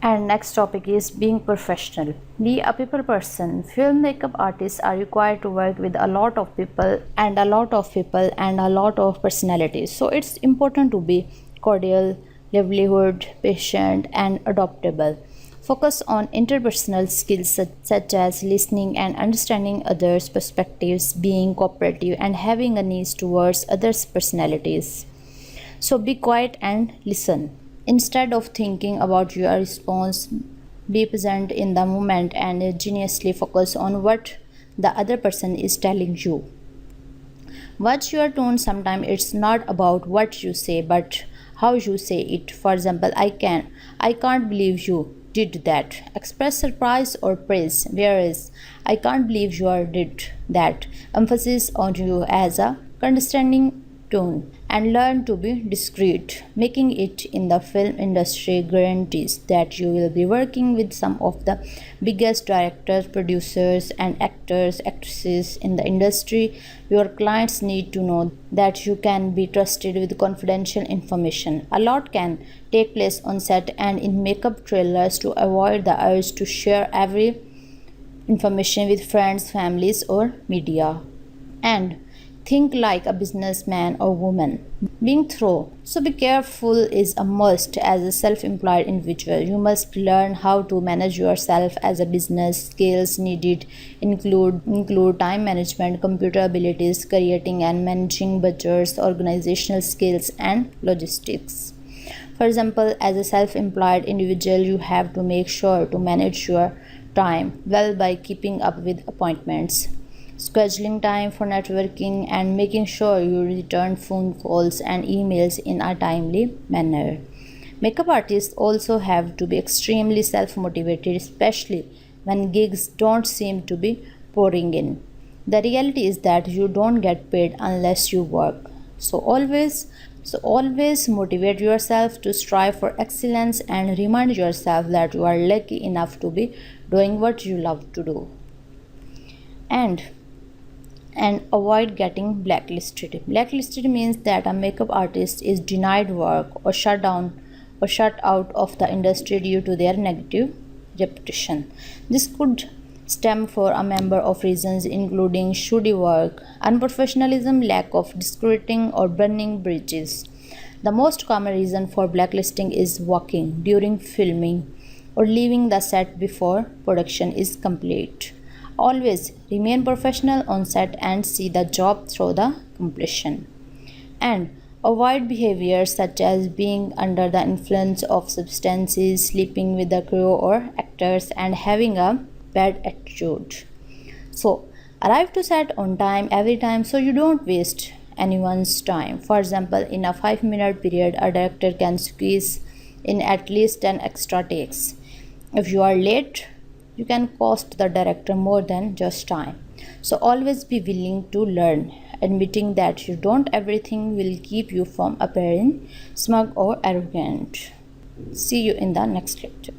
And next topic is being professional. Be a people person. Film makeup artists are required to work with a lot of people and a lot of people and a lot of personalities. So it's important to be cordial, livelihood, patient, and adaptable. Focus on interpersonal skills such as listening and understanding others' perspectives, being cooperative, and having a niche towards others' personalities. So be quiet and listen. Instead of thinking about your response, be present in the moment and genuinely focus on what the other person is telling you. Watch your tone. Sometimes it's not about what you say but how you say it. For example, I can't believe you did that. Express surprise or praise, whereas I can't believe you did that. Emphasis on you as a condescending tone and learn to be discreet. Making it in the film industry guarantees that you will be working with some of the biggest directors, producers, and actors, actresses in the industry. Your clients need to know that you can be trusted with confidential information. A lot can take place on set and in makeup trailers to avoid the urge to share every information with friends, families, or media. And think like a businessman or woman. Being thorough. So be careful is a must as a self-employed individual. You must learn how to manage yourself as a business. Skills needed include time management, computer abilities, creating and managing budgets, organizational skills, and logistics. For example, as a self-employed individual, you have to make sure to manage your time well by keeping up with appointments, scheduling time for networking, and making sure you return phone calls and emails in a timely manner. Makeup artists also have to be extremely self motivated, especially when gigs don't seem to be pouring in. The reality is that you don't get paid unless you work. So always motivate yourself to strive for excellence and remind yourself that you are lucky enough to be doing what you love to do. And avoid getting blacklisted. Blacklisted means that a makeup artist is denied work or shut down or shut out of the industry due to their negative reputation. This could stem for a number of reasons including shoddy work, unprofessionalism, lack of discreting, or burning bridges. The most common reason for blacklisting is walking during filming or leaving the set before production is complete. Always remain professional on set and see the job through the completion. And avoid behaviors such as being under the influence of substances, sleeping with the crew or actors, and having a bad attitude. So, arrive to set on time every time so you don't waste anyone's time. For example, in a 5-minute period, a director can squeeze in at least 10 extra takes. If you are late, you can cost the director more than just time. So always be willing to learn. Admitting that you don't everything will keep you from appearing smug or arrogant. See you in the next lecture.